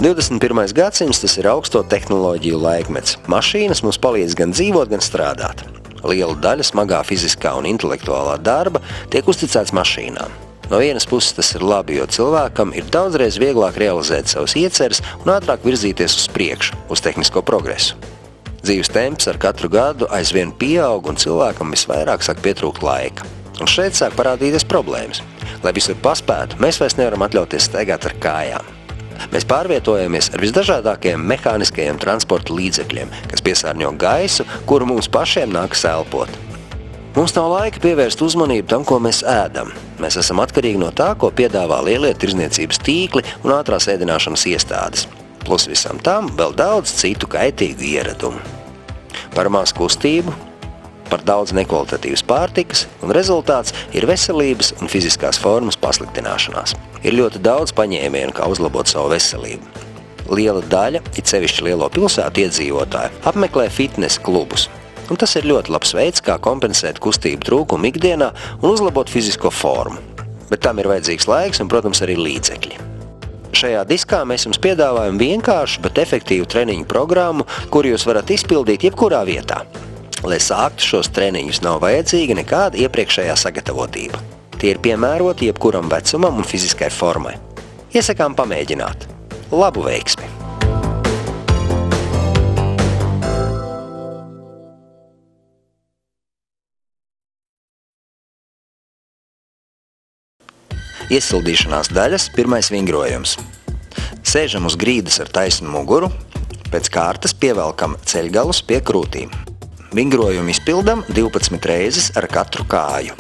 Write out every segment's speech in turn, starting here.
21. gadsimts tas ir augsto tehnoloģiju laikmets. Mašīnas mums palīdz gan dzīvot, gan strādāt. Liela daļa smagā fiziskā un intelektuālā darba tiek uzticēts mašīnām. No vienas puses tas ir labi, jo cilvēkam ir daudzreiz vieglāk realizēt savus ieceres un ātrāk virzīties uz priekšu, uz tehnisko progresu. Dzīves temps ar katru gadu aizvien pieaug un cilvēkam visvairāk sāk pietrūkt laika. Un šeit sāk parādīties problēmas. Lai visur paspētu, mēs vairs nevaram atļauties staigāt ar kājām. Mēs pārvietojamies ar visdažādākajiem mehāniskajiem transporta līdzekļiem, kas piesārņo gaisu, kuru mums pašiem nākas elpot. Mums nav laika pievērst uzmanību tam, ko mēs ēdam. Mēs esam atkarīgi no tā, ko piedāvā lielie tirdzniecības tīkli un ātrās ēdināšanas iestādes. Plus visam tam vēl daudz citu kaitīgu ieradumu. Par maz kustību, par daudz nekvalitatīvas pārtikas, un rezultāts ir veselības un fiziskās formas pasliktināšanās. Ir ļoti daudz paņēmienu, kā uzlabot savu veselību. Liela daļa, it sevišķi lielo pilsētu iedzīvotāju, apmeklē fitnesa klubus. Un tas ir ļoti labs veids, kā kompensēt kustību trūkumu ikdienā un uzlabot fizisko formu. Bet tam ir vajadzīgs laiks un, protams, arī līdzekļi. Šajā diskā mēs jums piedāvājam vienkāršu, bet efektīvu treniņu programmu, kuru jūs varat izpildīt jebkurā vietā. Lai sāktu šos treniņus, nav vajadzīga nekāda iepriekšējā sagatavotība. Tie ir piemēroti jebkuram vecumam un fiziskai formai. Iesakām pamēģināt. Labu veiksmi! Iesildīšanās daļas pirmais vingrojums. Sēžam uz grīdas ar taisnu muguru, pēc kārtas pievelkam ceļgalus pie krūtīm. Vingrojumu izpildam 12 reizes ar katru kāju.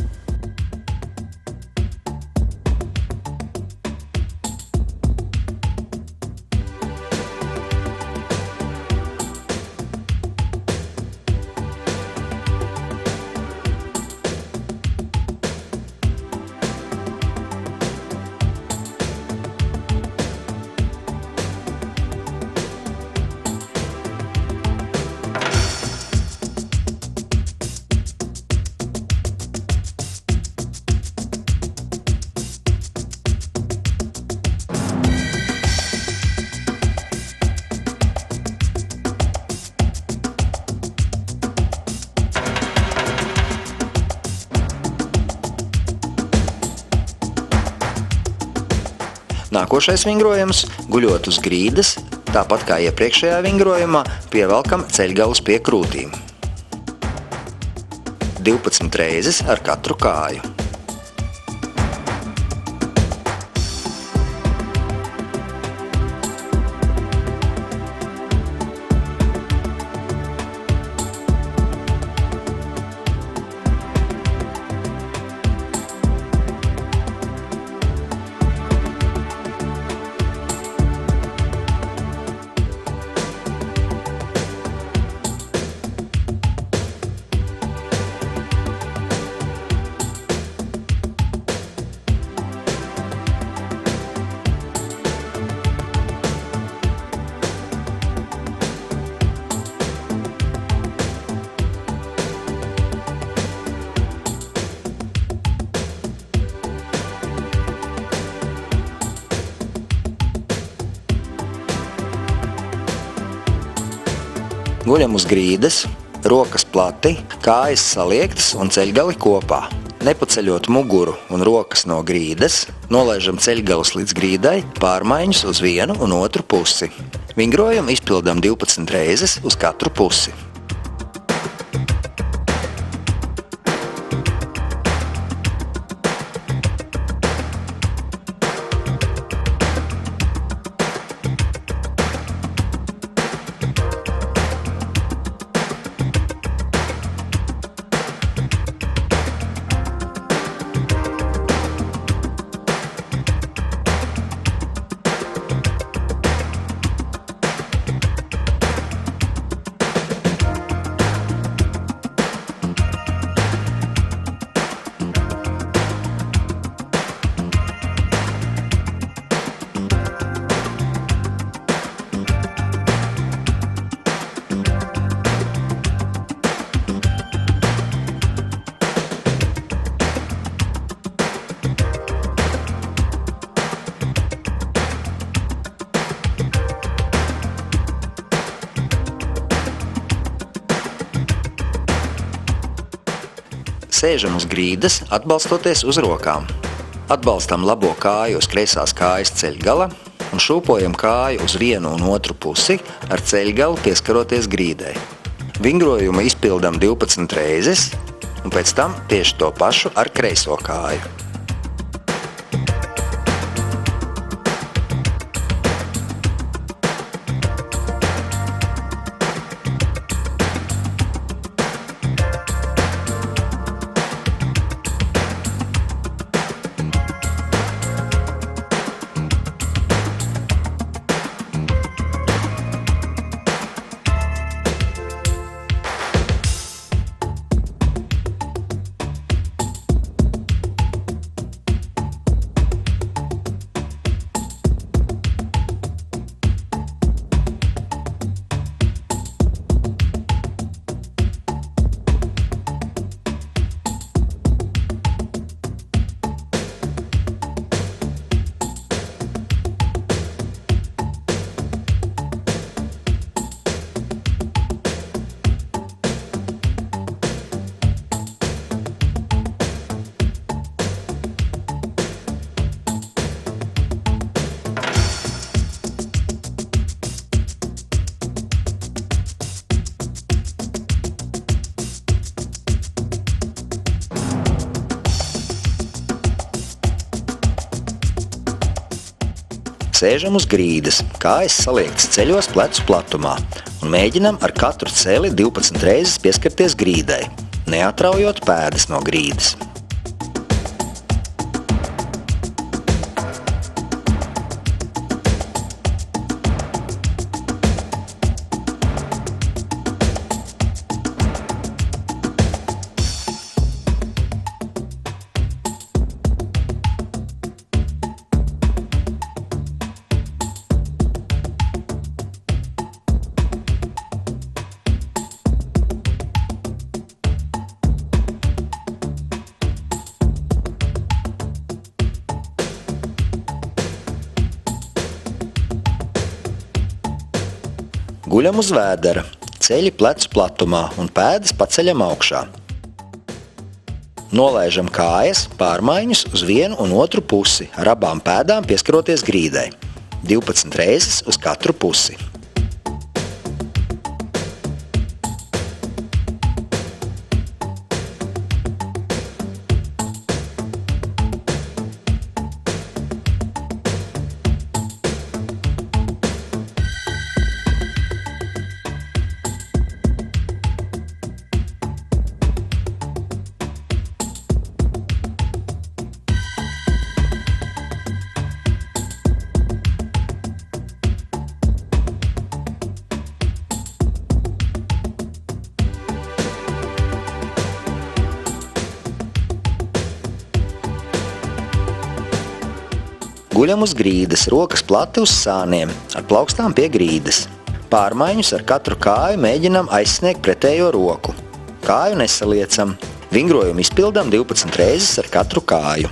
Nākošais vingrojums – guļot uz grīdas, tāpat kā iepriekšējā vingrojumā, pievelkam ceļgalus pie krūtīm. 12 reizes ar katru kāju. Guļam uz grīdas, rokas plati, kājas saliektas un ceļgali kopā. Nepaceļot muguru un rokas no grīdas, nolaižam ceļgalus līdz grīdai, pārmaiņas uz vienu un otru pusi. Vingrojumu izpildam 12 reizes uz katru pusi. Sēžam uz grīdas, atbalstoties uz rokām. Atbalstam labo kāju uz kreisās kājas ceļgala un šūpojam kāju uz vienu un otru pusi ar ceļgalu pieskaroties grīdai. Vingrojumu izpildam 12 reizes un pēc tam tieši to pašu ar kreiso kāju. Sēžam uz grīdas, kājas saliektas ceļos plecu platumā un mēģinam ar katru celi 12 reizes pieskarties grīdai, neatraujot pēdas no grīdas. Guļam uz vēdera, ceļi plecu platumā un pēdas paceļam augšā. Nolaižam kājas pārmaiņus uz vienu un otru pusi, ar abām pēdām pieskaroties grīdai, 12 reizes uz katru pusi. Guļam uz grīdas, rokas plati uz sāniem, ar plaukstām pie grīdas. Pārmaiņus ar katru kāju mēģinam aizsniegt pretējo roku. Kāju nesaliecam. Vingrojumu izpildam 12 reizes ar katru kāju.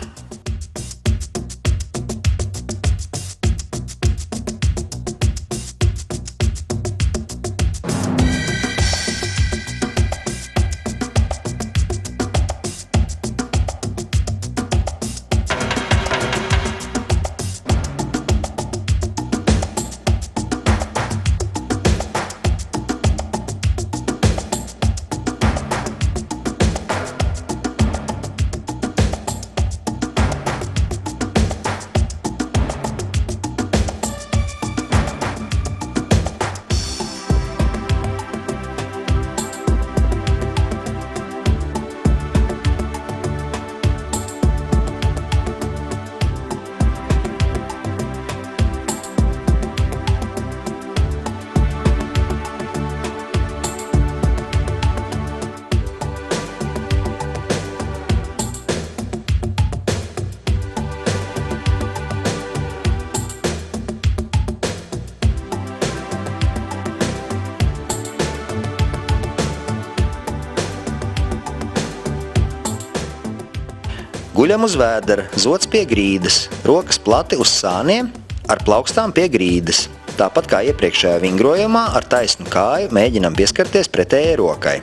Guļam uz vēdera, zods pie grīdas, rokas plati uz sāniem, ar plaukstām pie grīdas. Tāpat kā iepriekšējā vingrojumā, ar taisnu kāju mēģinam pieskarties pretējai rokai.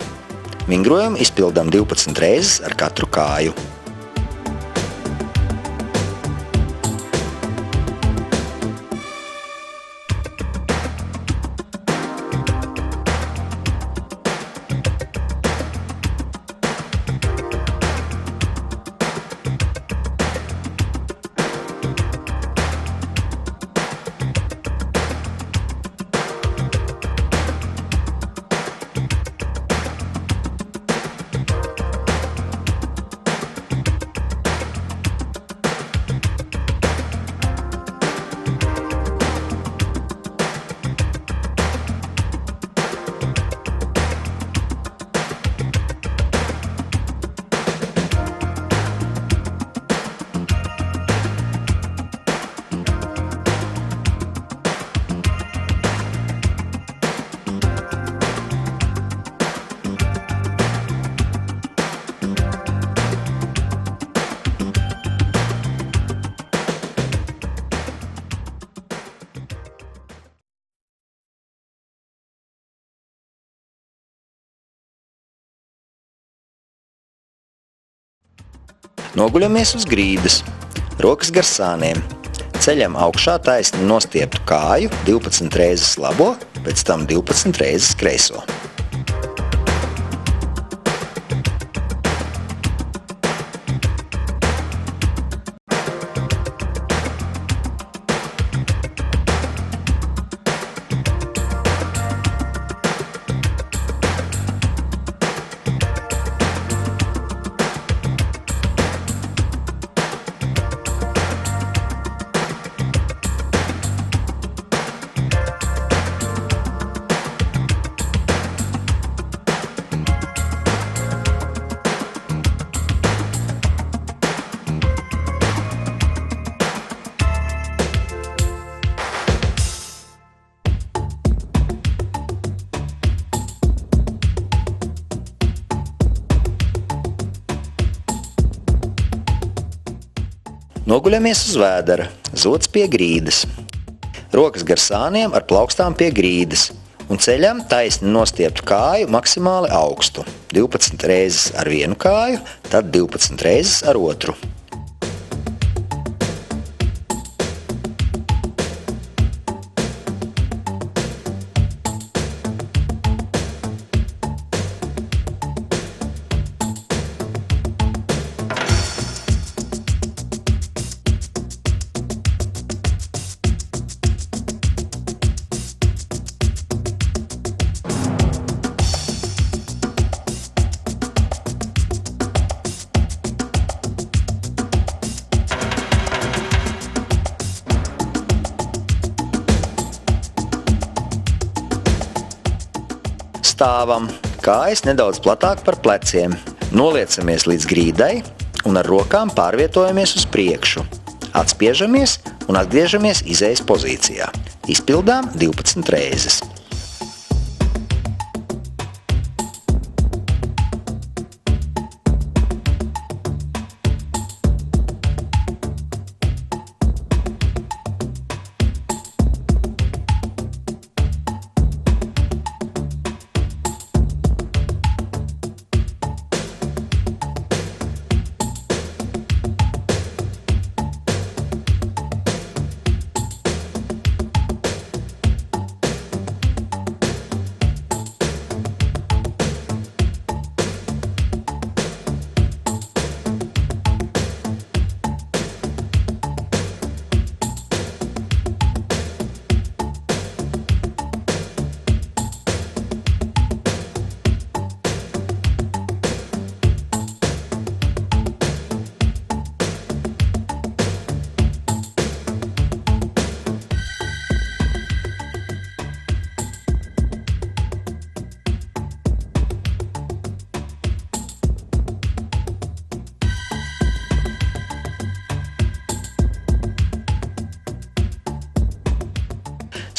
Vingrojumu izpildām 12 reizes ar katru kāju. Noguļamies uz grīdas, rokas gar sāniem. Ceļam augšā taisni nostieptu kāju 12 reizes labo, pēc tam 12 reizes kreiso. Noguļamies uz vēdera, zods pie grīdas. Rokas gar sāniem ar plaukstām pie grīdas un ceļam taisni nostieptu kāju maksimāli augstu. 12 reizes ar vienu kāju, tad 12 reizes ar otru. Stāvam, kājas nedaudz platāk par pleciem. Noliecamies līdz grīdai un ar rokām pārvietojamies uz priekšu. Atspiežamies un atgriežamies izejas pozīcijā. Izpildām 12 reizes.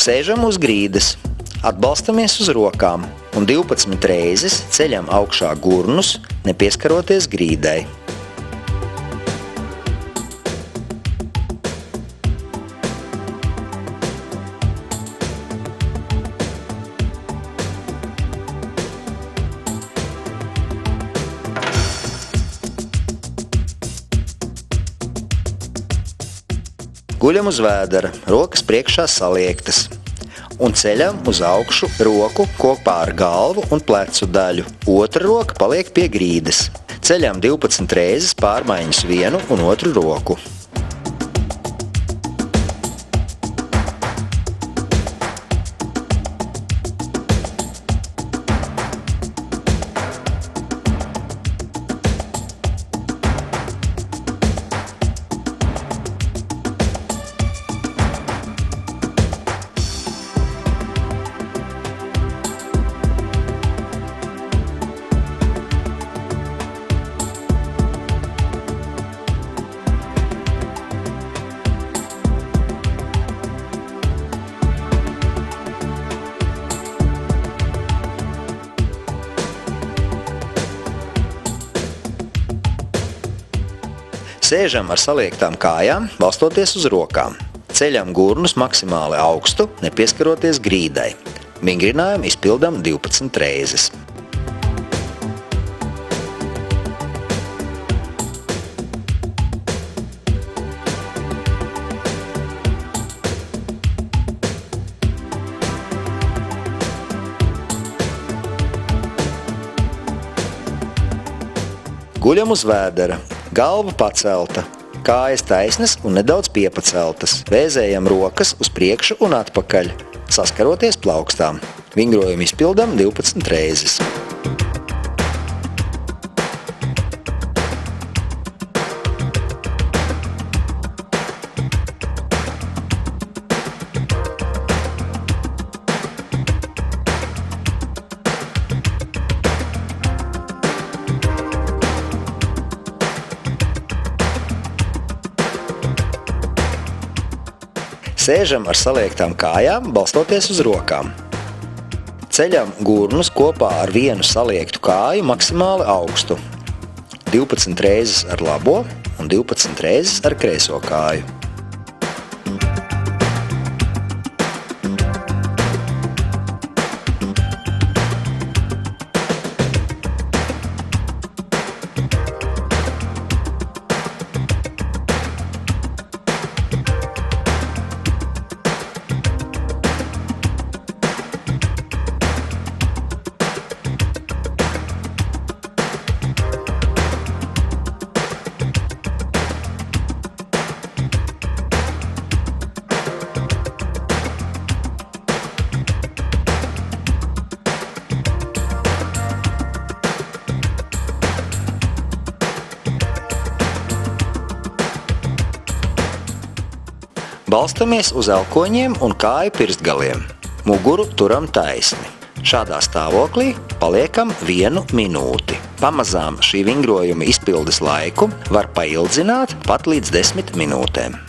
Sēžam uz grīdas, atbalstamies uz rokām un 12 reizes ceļam augšā gurnus, nepieskaroties grīdai. Guļam uz vēdera, rokas priekšā saliektas un ceļam uz augšu roku kopā ar galvu un plecu daļu. Otra roka paliek pie grīdas. Ceļam 12 reizes pārmaiņas vienu un otru roku. Sēžam ar saliektām kājām, balstoties uz rokām. Ceļam gurnus maksimāli augstu, nepieskaroties grīdai. Vingrinājumu izpildam 12 reizes. Guļam uz vēdera, galva pacelta, kājas taisnas un nedaudz piepaceltas. Vēzējam rokas uz priekšu un atpakaļ, saskaroties plaukstām. Vingrojumu izpildam 12 reizes. Sēžam ar saliektām kājām, balstoties uz rokām. Ceļam gurnus kopā ar vienu saliektu kāju maksimāli augstu. 12 reizes ar labo un 12 reizes ar kreiso kāju. Balstamies uz elkoņiem un kāju pirkstgaliem. Muguru turam taisni. Šādā stāvoklī paliekam 1 minūti. Pamazām šī vingrojuma izpildes laiku var paildzināt pat līdz 10 minūtēm.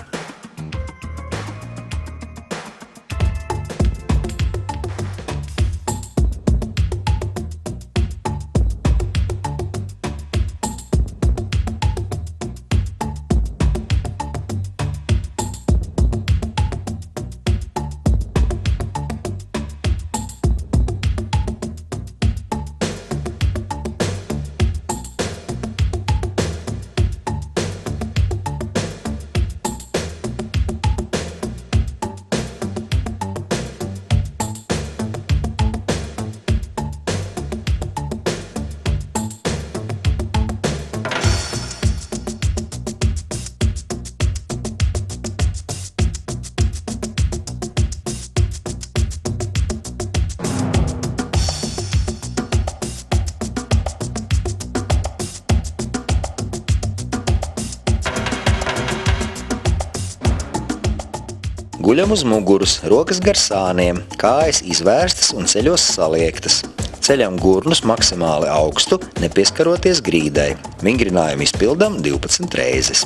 Guļam uz muguras, rokas gar sāniem, kājas izvērstas un ceļos saliektas. Ceļam gurnus maksimāli augstu, nepieskaroties grīdai. Vingrinājumu izpildam 12 reizes.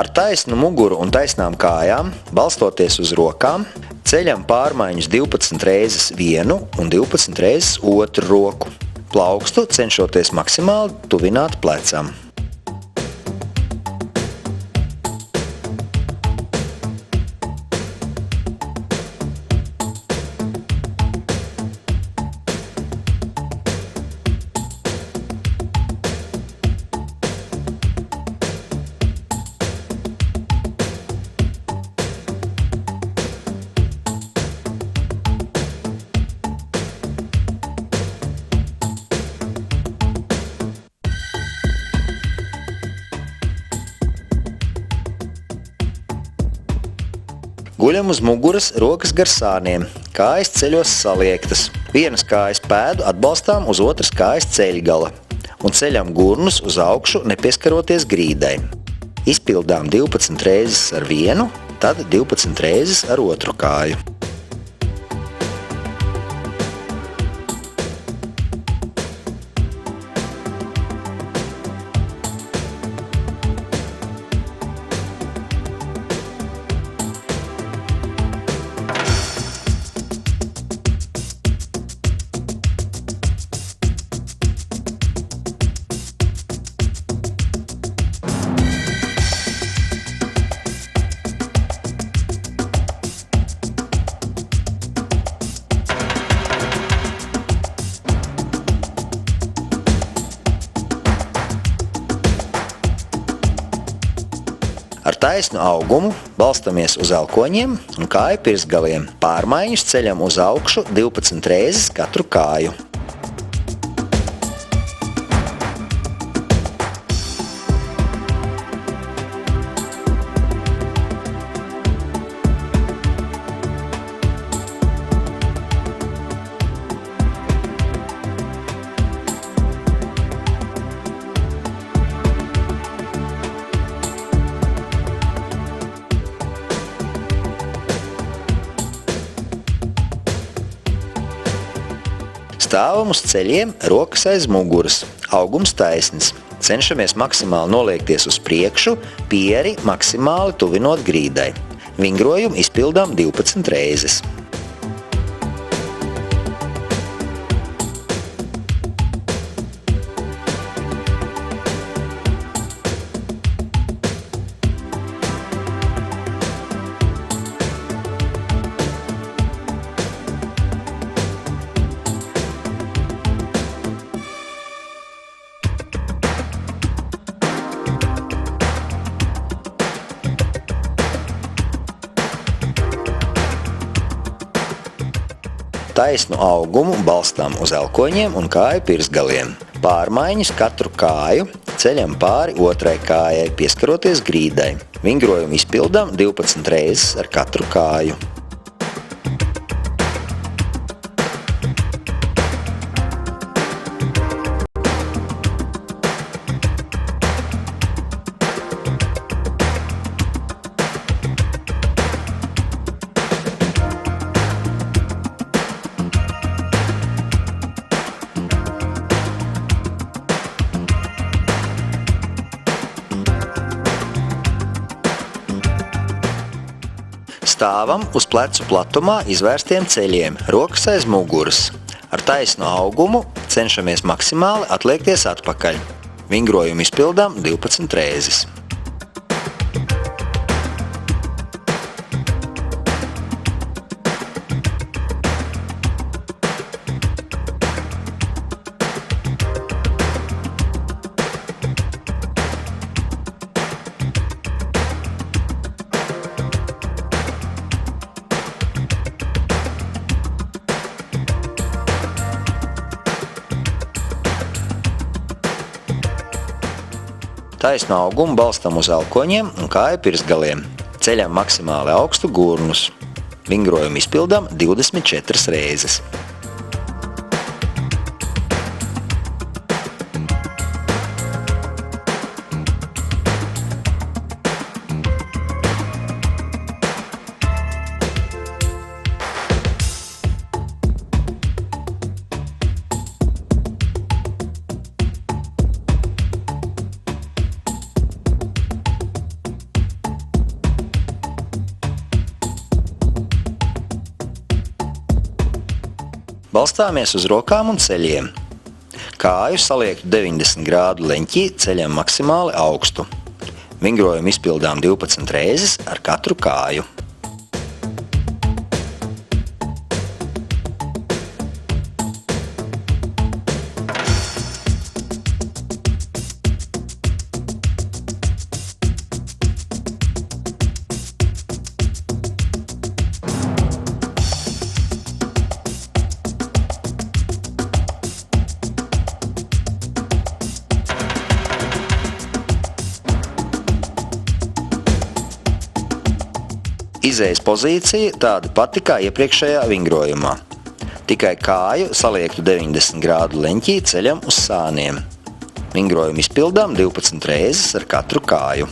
Ar taisnu muguru un taisnām kājām, balstoties uz rokām, ceļam pārmaiņas 12 reizes vienu un 12 reizes otru roku. Plaukstu cenšoties maksimāli tuvināt plecam. Guļam uz muguras, rokas gar sāniem, kājas ceļos saliektas. Vienas kājas pēdu atbalstām uz otras kājas ceļgala un ceļam gurnus uz augšu, nepieskaroties grīdai. Izpildām 12 reizes ar vienu, tad 12 reizes ar otru kāju. Ar taisnu augumu balstamies uz elkoņiem un kāju pirkstgaliem. Pārmaiņus ceļam uz augšu 12 reizes katru kāju. Stāvam uz ceļiem, rokas aiz muguras, augums taisns. Cenšamies maksimāli noliekties uz priekšu, pieri maksimāli tuvinot grīdai. Vingrojumu izpildām 12 reizes. Taisnu augumu balstām uz elkoņiem un kāju pirkstgaliem. Pārmaiņas katru kāju ceļam pāri otrai kājai, pieskaroties grīdai. Vingrojumu izpildām 12 reizes ar katru kāju. Stāvam uz plecu platumā izvērstiem ceļiem, rokas aiz muguras. Ar taisnu augumu cenšamies maksimāli atliekties atpakaļ. Vingrojumu izpildām 12 reizes. Taisnu augumu balstam uz elkoņiem un kāju pirkstgaliem. Ceļam maksimāli augstu gurnus. Vingrojumu izpildām 24 reizes. Balstāmies uz rokām un ceļiem. Kāju saliektu 90 grādu leņķī, ceļam maksimāli augstu. Vingrojumu izpildām 12 reizes ar katru kāju. Izejas pozīcija tāda pati kā iepriekšējā vingrojumā. Tikai kāju saliektu 90 grādu leņķī ceļam uz sāniem. Vingrojumu izpildām 12 reizes ar katru kāju.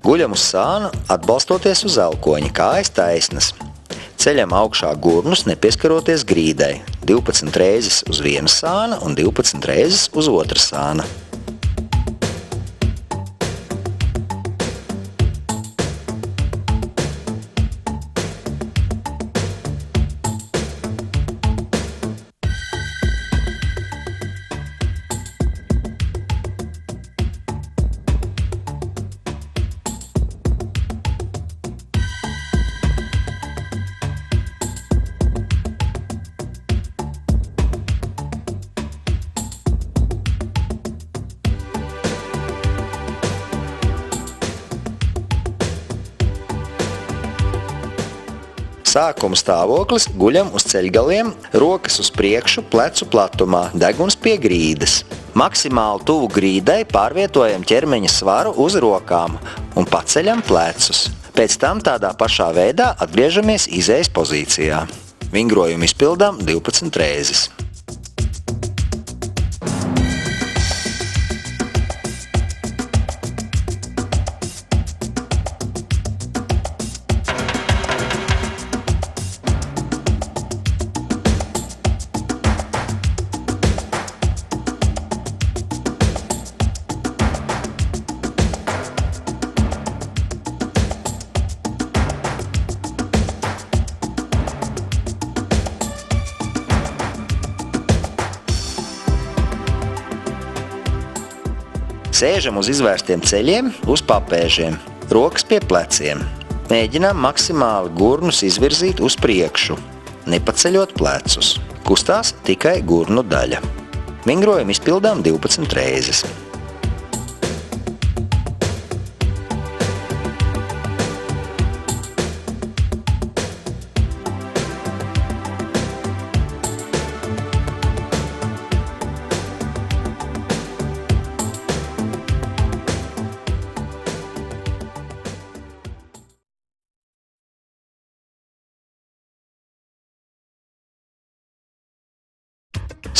Guļam uz sāna, atbalstoties uz elkoņa, kājas taisnas. Ceļam augšā gurnus, nepieskaroties grīdai, 12 reizes uz viena sāna un 12 reizes uz otra sāna. Sākuma stāvoklis guļam uz ceļgaliem, rokas uz priekšu, plecu platumā, deguns pie grīdas. Maksimāli tuvu grīdai pārvietojam ķermeņa svaru uz rokām un paceļam plecus. Pēc tam tādā pašā veidā atgriežamies izejas pozīcijā. Vingrojumu izpildām 12 reizes. Sēžam uz izvērstiem ceļiem, uz papēžiem, rokas pie pleciem. Mēģinām maksimāli gurnus izvirzīt uz priekšu, nepaceļot plecus. Kustās tikai gurnu daļa. Vingrojumu izpildām 12 reizes.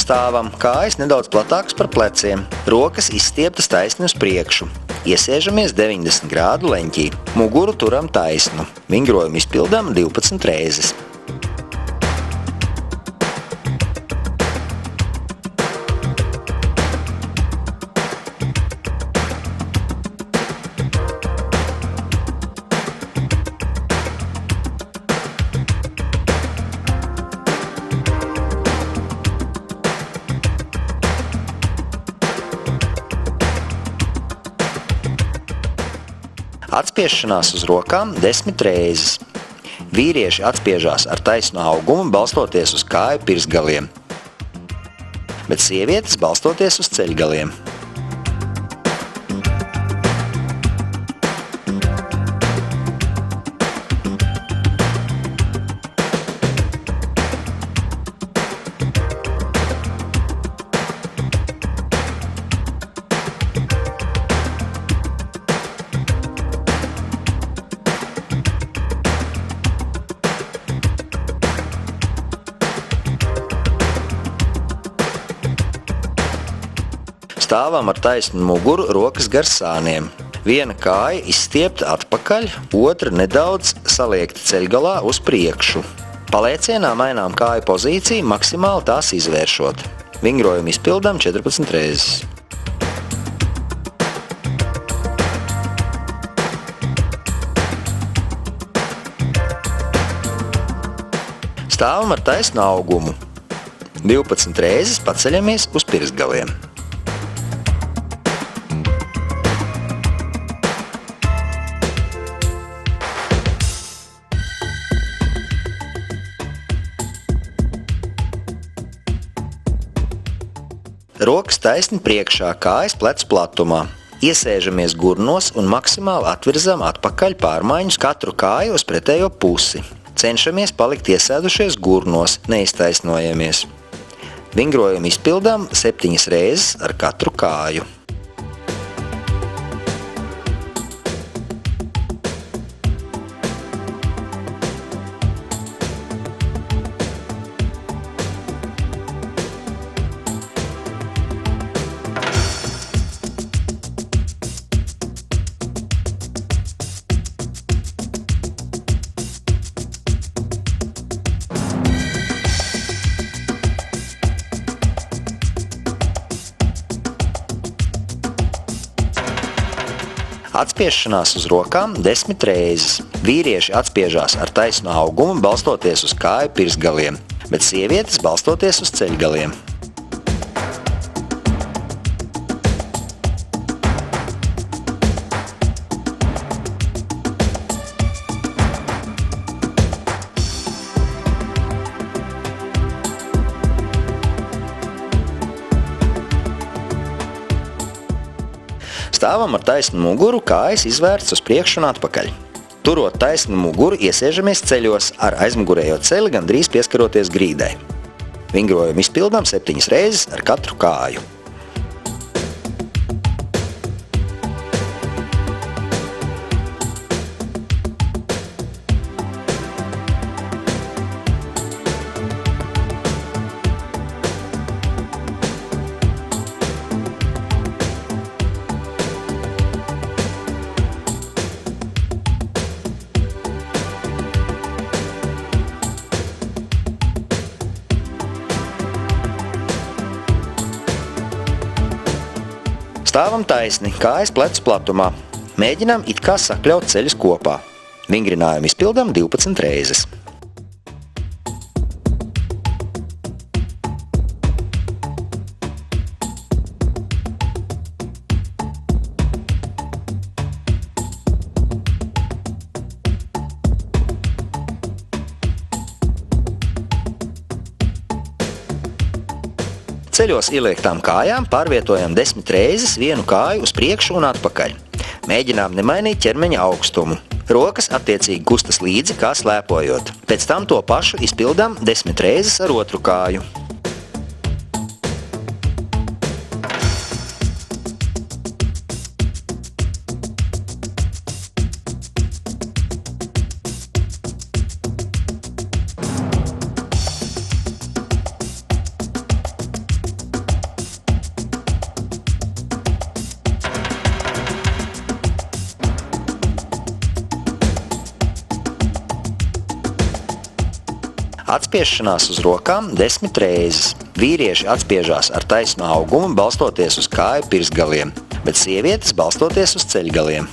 Stāvam, kājas nedaudz platākas par pleciem, rokas izstieptas taisni uz priekšu. Iesēžamies 90 grādu leņķī, muguru turam taisnu. Vingrojumu izpildām 12 reizes. Atspiešanās uz rokām 10 reizes. Vīrieši atspiežās ar taisnu augumu, balstoties uz kāju pirsgaliem, bet sievietes balstoties uz ceļgaliem. Stāvam ar taisnu muguru, rokas gar sāniem. Viena kāja izstiepta atpakaļ, otra nedaudz saliekta ceļgalā uz priekšu. Paliecienā mainām kāju pozīciju, maksimāli tās izvēršot. Vingrojumu izpildām 14 reizes. Stāvam ar taisnu augumu. 12 reizes paceļamies uz pirkstgaliem. Rokas taisni priekšā, kājas plecu platumā. Iesēžamies gurnos un maksimāli atvirzām atpakaļ pārmaiņus katru kāju uz pretējo pusi. Cenšamies palikt iesēdušies gurnos, neiztaisnojamies. Vingrojumu izpildām 7 reizes ar katru kāju. Atspiešanās uz rokām 10 reizes. Vīrieši atspiežās ar taisnu augumu, balstoties uz kāju pirkstgaliem, bet sievietes balstoties uz ceļgaliem. Stāvam ar taisnu muguru, kājas izvērts uz priekšu un atpakaļ. Turot taisnu muguru, iesēžamies ceļos ar aizmugurējo celi gandrīz pieskaroties grīdai. Vingrojumu izpildām 7 reizes ar katru kāju. Stāvam taisni, kājas plecu platumā. Mēģinām it kā sakļaut ceļus kopā. Vingrinājumu izpildām 12 reizes. Ceļos ieliektām kājām pārvietojam 10 reizes vienu kāju uz priekšu un atpakaļ. Mēģinām nemainīt ķermeņa augstumu. Rokas attiecīgi kustas līdzi, kā slēpojot. Pēc tam to pašu izpildām 10 reizes ar otru kāju. Atspiešanās uz rokām 10 reizes. Vīrieši atspiežās ar taisnu augumu, balstoties uz kāju pirkstgaliem, bet sievietes balstoties uz ceļgaliem.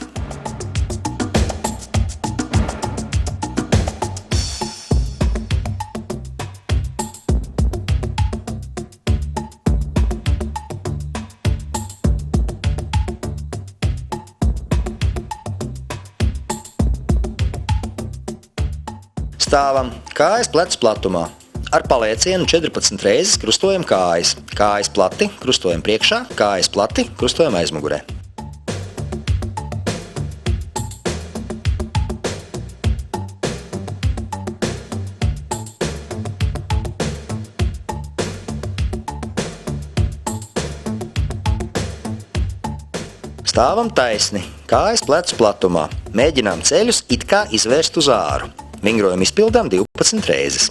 Stāvam, kājas plecu platumā. Ar paliecienu 14 reizes krustojam kājas. Kājas plati, krustojam priekšā, kājas plati, krustojam aizmugurē. Stāvam taisni, kājas plecu platumā. Mēģinām ceļus it kā izvērst uz āru. Vingrojumu izpildām 12 reizes.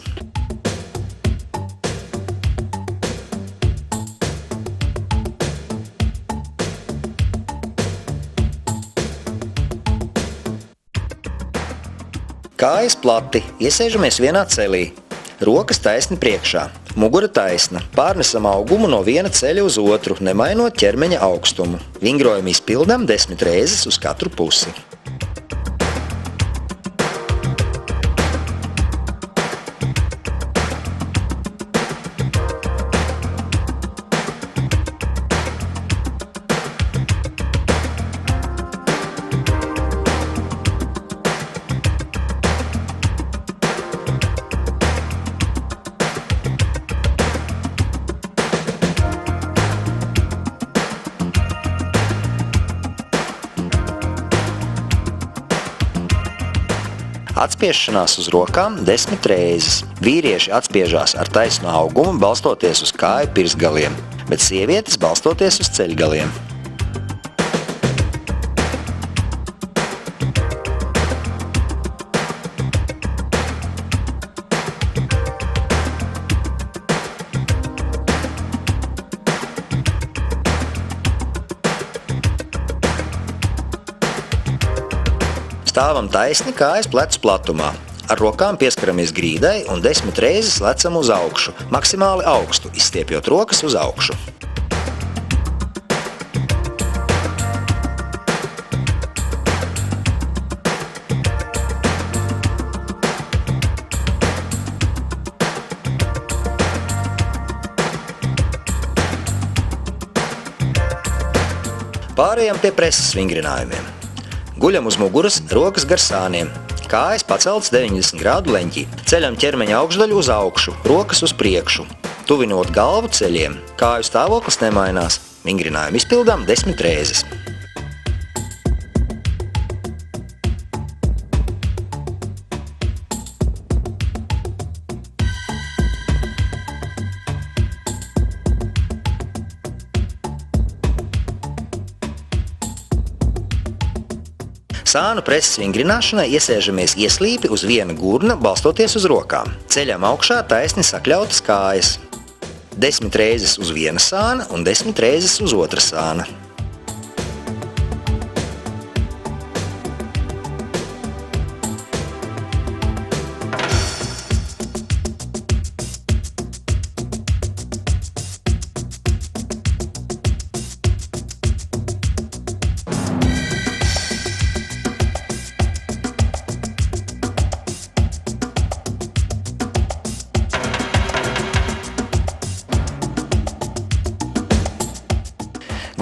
Kājas plati, iesēžamies vienā celī. Rokas taisni priekšā, mugura taisna. Pārnesam augumu no viena ceļa uz otru, nemainot ķermeņa augstumu. Vingrojumu izpildam 10 reizes uz katru pusi. Atspiešanās uz rokām 10 reizes. Vīrieši atspiežās ar taisnu augumu, balstoties uz kāju pirkstgaliem, bet sievietes balstoties uz ceļgaliem. Stāvam taisni kājas plecu platumā. Ar rokām pieskaramies grīdai un 10 reizes lecam uz augšu, maksimāli augstu, izstiepjot rokas uz augšu. Pārējām pie preses vingrinājumiem. Guļam uz muguras, rokas gar sāniem. Kājas paceltas 90 grādu leņķī. Ceļam ķermeņa augšdaļu uz augšu, rokas uz priekšu. Tuvinot galvu ceļiem, kāju stāvoklis nemainās. Vingrinājumu izpildām 10 reizes. Sānu preses vingrināšanai iesēžamies ieslīpi uz viena gurna, balstoties uz rokām. Ceļam augšā taisni sakļautas kājas. 10 reizes uz viena sāna un 10 reizes uz otra sāna.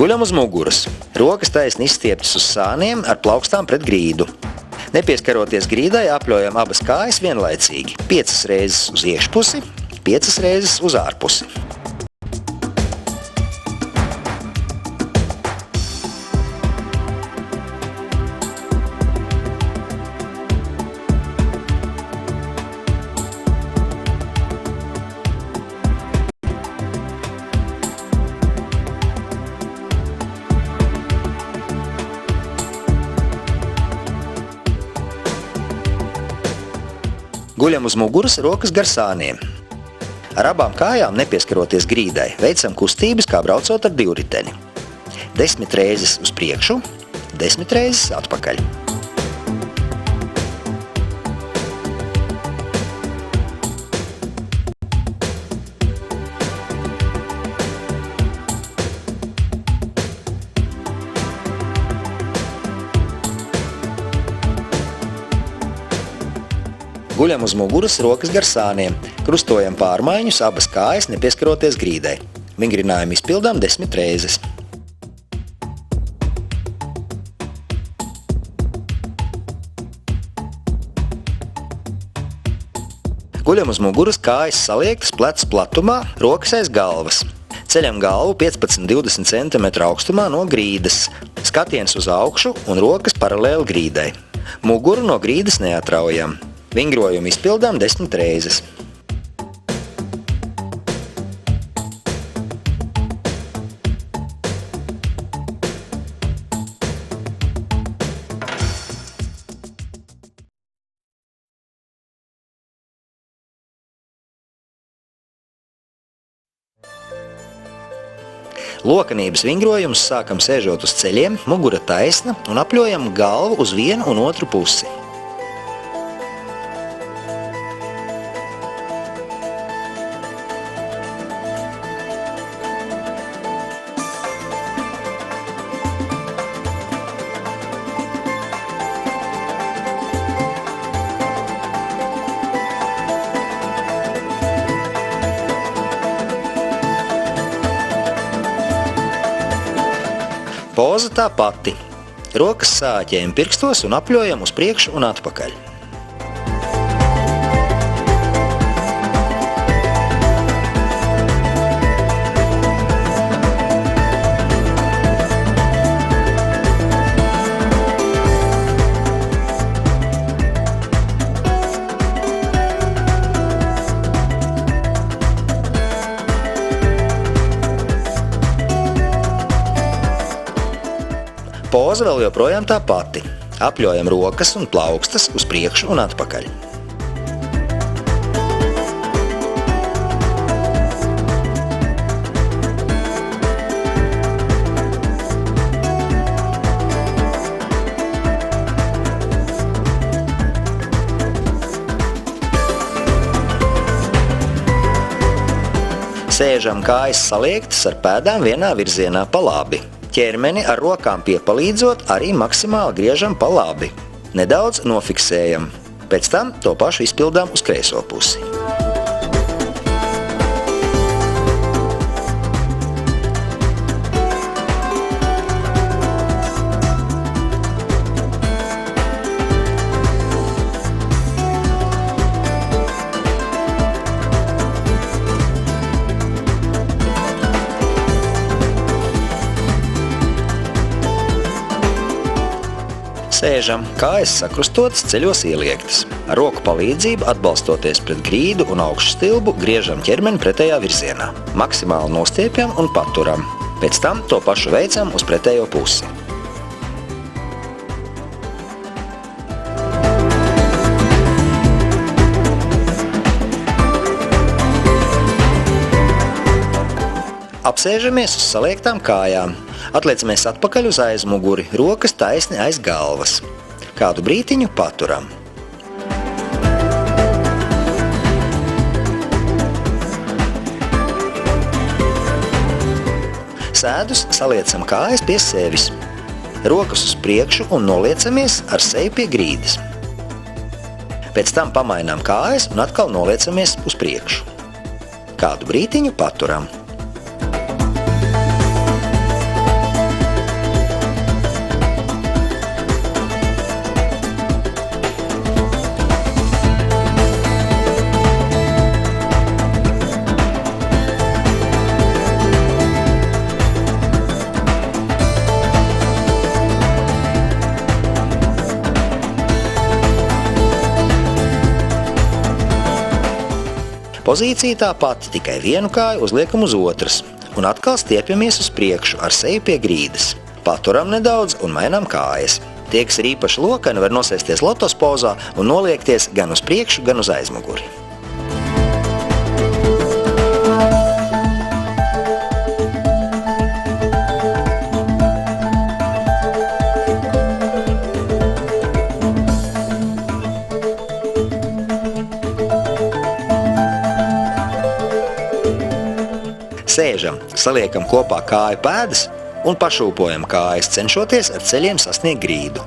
Guļam uz muguras. Rokas taisni izstieptas uz sāniem ar plaukstām pret grīdu. Nepieskaroties grīdai, apļojam abas kājas vienlaicīgi. 5 reizes uz iekšpusi, 5 reizes uz ārpusi. Guļam uz muguras, rokas gar sāniem. Ar abām kājām, nepieskaroties grīdai, veicam kustības, kā braucot ar divriteni. 10 reizes uz priekšu, 10 reizes atpakaļ. Guļam uz muguras, rokas gar sāniem. Krustojam pārmaiņus, abas kājas, nepieskaroties grīdai. Vingrinājumu izpildām 10 reizes. Guļam uz muguras, kājas saliektas plecu platumā, rokas aiz galvas. Ceļam galvu 15–20 cm augstumā no grīdas. Skatiens uz augšu un rokas paralēli grīdai. Muguru no grīdas neatraujam. Vingrojumu izpildām 10 reizes. Lokanības vingrojumus sākam sēžot uz ceļiem, mugura taisna un apļojam galvu uz vienu un otru pusi. Poza tā pati. Rokas sāķējam pirkstos un apļojam uz priekšu un atpakaļ. Poza vēl joprojām tā pati. Apļojam rokas un plaukstas uz priekšu un atpakaļ. Sēžam kājas saliektas ar pēdām vienā virzienā pa labi. Ķermeni ar rokām piepalīdzot arī maksimāli griežam pa labi. Nedaudz nofiksējam. Pēc tam to pašu izpildām uz kreiso pusi. Sēžam, kājas sakrustotas, ceļos ieliektas. Ar roku palīdzību atbalstoties pret grīdu un augšu stilbu griežam ķermeni pretējā virzienā. Maksimāli nostiepjam un paturam. Pēc tam to pašu veicam uz pretējo pusi. Apsēžamies uz saliektām kājām. Atliecamies atpakaļ uz aizmuguri, rokas taisni aiz galvas. Kādu brītiņu paturam. Sēdus saliecam kājas pie sevis. Rokas uz priekšu un noliecamies ar seju pie grīdas. Pēc tam pamainām kājas un atkal noliecamies uz priekšu. Kādu brītiņu paturam. Pozīcija tā pati, tikai vienu kāju uzliekam uz otras un atkal stiepjamies uz priekšu ar seju pie grīdas. Paturam nedaudz un mainām kājas. Tie, kas ir īpaši lokani, var nosēsties lotos pozā un noliekties gan uz priekšu, gan uz aizmuguri. Sēžam, saliekam kopā kāju pēdas un pašūpojam kājas, cenšoties ar ceļiem sasniegt grīdu.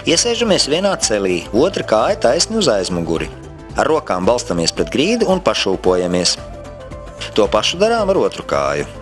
Iesēžamies vienā celī, otra kāja taisni uz aizmuguri. Ar rokām balstamies pret grīdu un pašūpojamies. To pašu darām ar otru kāju.